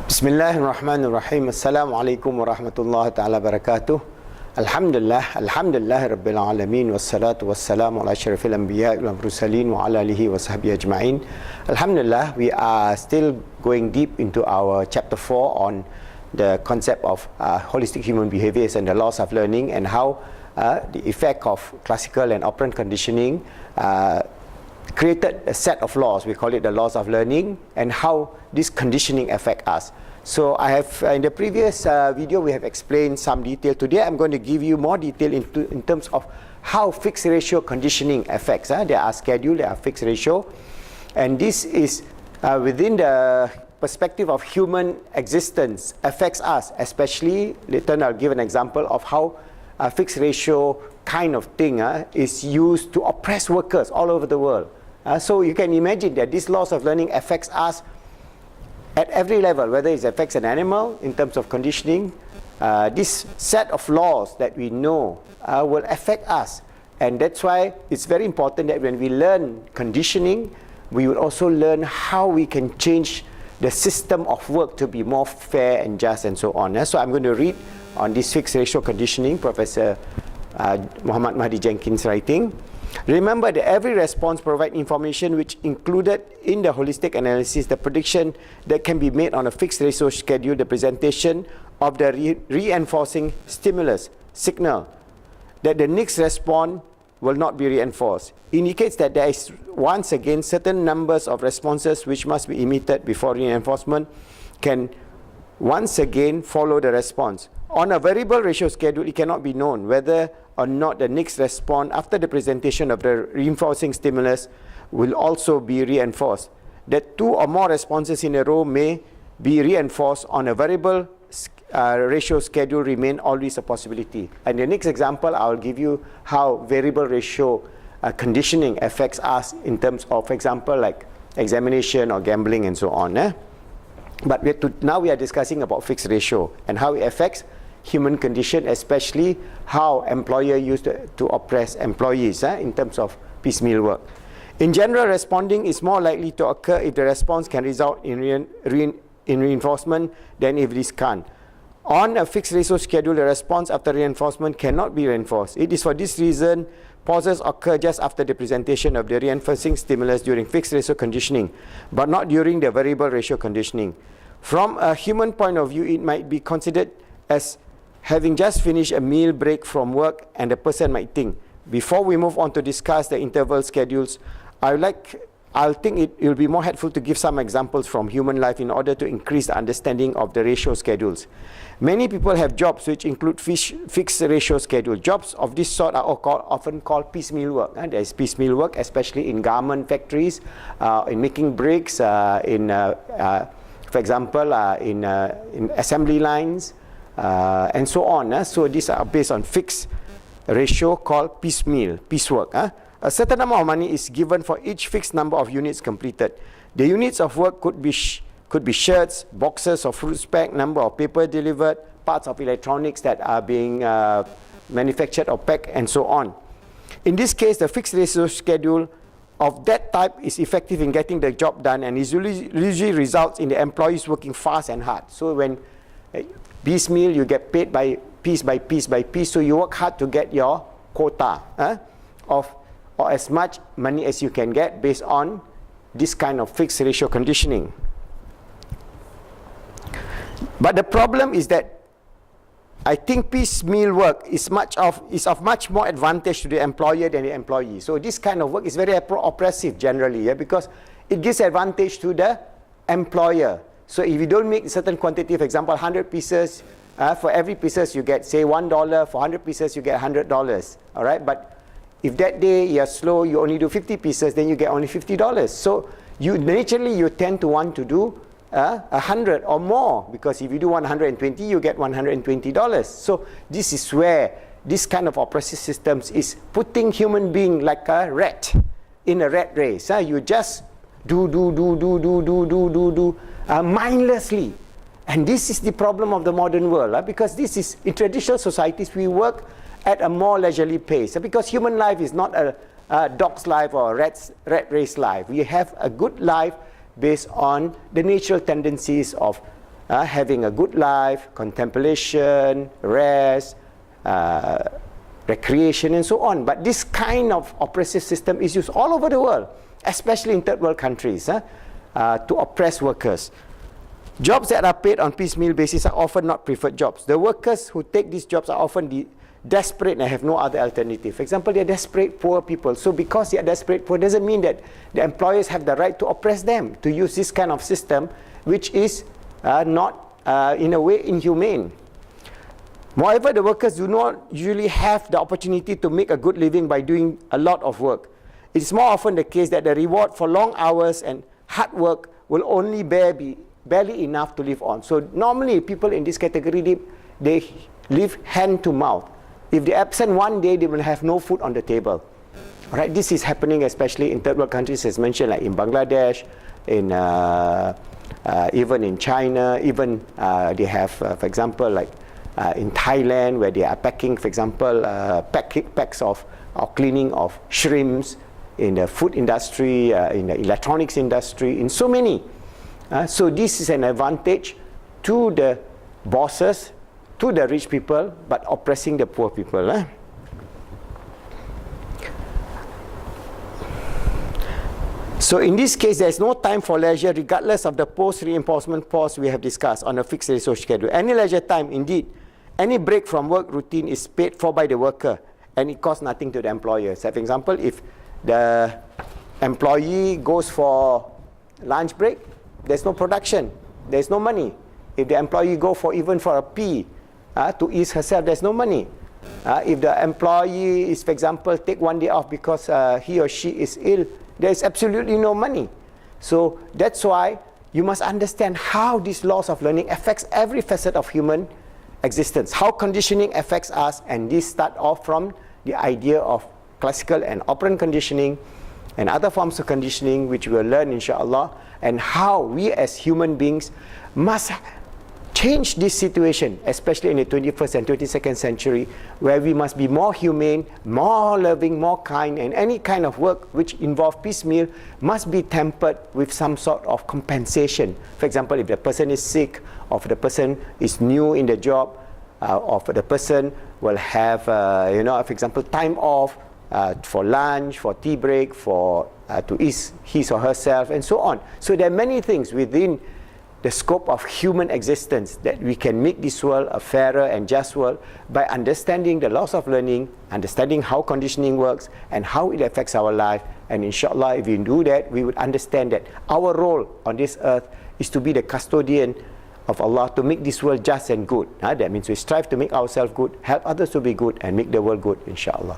Bismillahirrahmanirrahim. Assalamualaikum warahmatullahi ta'ala wabarakatuh. Alhamdulillah Rabbil Alamin. Wassalatu wassalamu ala asyrafil anbiya wal mursalin wa ala alihi wa sahbihi ajma'in. Alhamdulillah, we are still going deep into our chapter 4 on the concept of holistic human behaviors and the laws of learning, and how the effect of classical and operant conditioning created a set of laws. We call it the laws of learning, and how this conditioning affect us. So I have in the previous video we have explained some detail. Today I'm going to give you more detail in terms of how fixed ratio conditioning affects. There are schedule, there are fixed ratio, and this is within the perspective of human existence affects us, especially later on I'll give an example of how a fixed ratio kind of thing is used to oppress workers all over the world. So you can imagine that these laws of learning affects us at every level, whether it affects an animal in terms of conditioning. This set of laws that we know will affect us, and that's why it's very important that when we learn conditioning, we will also learn how we can change the system of work to be more fair and just and so on. So I'm going to read on this fixed ratio conditioning, Professor Muhammad Mahdi Jenkins writing. Remember that every response provides information which included in the holistic analysis the prediction that can be made on a fixed ratio schedule, the presentation of the reinforcing stimulus signal that the next response will not be reinforced indicates that there is once again certain numbers of responses which must be emitted before reinforcement can once again follow the response. On a variable ratio schedule, it cannot be known whether or not the next response after the presentation of the reinforcing stimulus will also be reinforced. That two or more responses in a row may be reinforced on a variable ratio schedule remain always a possibility. And the next example, I'll give you how variable ratio conditioning affects us in terms of, for example, like examination or gambling and so on. But now we are discussing about fixed ratio and how it affects human condition, especially how employer used to oppress employees in terms of piecemeal work. In general, responding is more likely to occur if the response can result in reinforcement than if this can't. On a fixed ratio schedule, the response after reinforcement cannot be reinforced. It is for this reason pauses occur just after the presentation of the reinforcing stimulus during fixed ratio conditioning, but not during the variable ratio conditioning. From a human point of view, it might be considered as having just finished a meal break from work, and the person might think, before we move on to discuss the interval schedules, I'll think it will be more helpful to give some examples from human life in order to increase the understanding of the ratio schedules. Many people have jobs which include fixed ratio schedule. Jobs of this sort are often called piecemeal work. There is piecemeal work, especially in garment factories, in making bricks, for example, in assembly lines, and so on. So these are based on fixed ratio called piecework. A certain amount of money is given for each fixed number of units completed. The units of work could be shirts, boxes of fruit pack, number of paper delivered, parts of electronics that are being manufactured or packed, and so on. In this case, the fixed ratio schedule of that type is effective in getting the job done, and usually results in the employees working fast and hard. So when piecemeal, you get paid by piece by piece by piece, so you work hard to get your quota or as much money as you can get based on this kind of fixed ratio conditioning. But the problem is that I think piecemeal work is of much more advantage to the employer than the employee. So this kind of work is very oppressive generally, because it gives advantage to the employer. So if you don't make a certain quantity, for example, 100 pieces, for every pieces you get, say, $1. For 100 pieces you get $100. All right, but if that day you're slow, you only do 50 pieces, then you get only $50. So naturally you tend to want to do 100 or more, because if you do 120, you get $120. So this is where this kind of oppressive systems is putting human being like a rat in a rat race. You just do mindlessly. And this is the problem of the modern world, because this is, in traditional societies, we work at a more leisurely pace, because human life is not a dog's life or a rat race life. We have a good life based on the natural tendencies of having a good life, contemplation, rest, recreation and so on. But this kind of oppressive system is used all over the world, especially in third world countries, to oppress workers. Jobs that are paid on piecemeal basis are often not preferred jobs. The workers who take these jobs are often desperate and have no other alternative. For example, they are desperate poor people. So because they are desperate poor doesn't mean that the employers have the right to oppress them, to use this kind of system which is not in a way inhumane. Moreover, the workers do not usually have the opportunity to make a good living by doing a lot of work. It is more often the case that the reward for long hours and hard work will only be barely enough to live on. So normally people in this category, they live hand to mouth. If they're absent one day, they will have no food on the table. All right, this is happening especially in third world countries, as mentioned, like in Bangladesh, in even in China, even they have, for example, like in Thailand, where they are packing, for example, packs of or cleaning of shrimps, in the food industry, in the electronics industry, in so many. So this is an advantage to the bosses, to the rich people, but oppressing the poor people. So in this case, there is no time for leisure, regardless of the post-reinforcement pause we have discussed on a fixed social schedule. Any leisure time, indeed, any break from work routine is paid for by the worker, and it costs nothing to the employer. So for example, if the employee goes for lunch break, there's no production, there's no money. If the employee go for even for a pee to ease herself, there's no money. If the employee is, for example, take one day off because he or she is ill, there's absolutely no money. So that's why you must understand how this loss of learning affects every facet of human existence, how conditioning affects us, and this start off from the idea of classical and operant conditioning and other forms of conditioning which we will learn inshallah, and how we as human beings must change this situation, especially in the 21st and 22nd century, where we must be more humane, more loving, more kind, and any kind of work which involves piecemeal must be tempered with some sort of compensation. For example, if the person is sick, or if the person is new in the job, or if the person will have, for example, time off for lunch, for tea break, for to ease his or herself, and so on. So there are many things within the scope of human existence that we can make this world a fairer and just world by understanding the loss of learning, understanding how conditioning works and how it affects our life. And inshallah, if we do that, we would understand that our role on this earth is to be the custodian of Allah, to make this world just and good. That means we strive to make ourselves good, help others to be good, and make the world good, inshallah.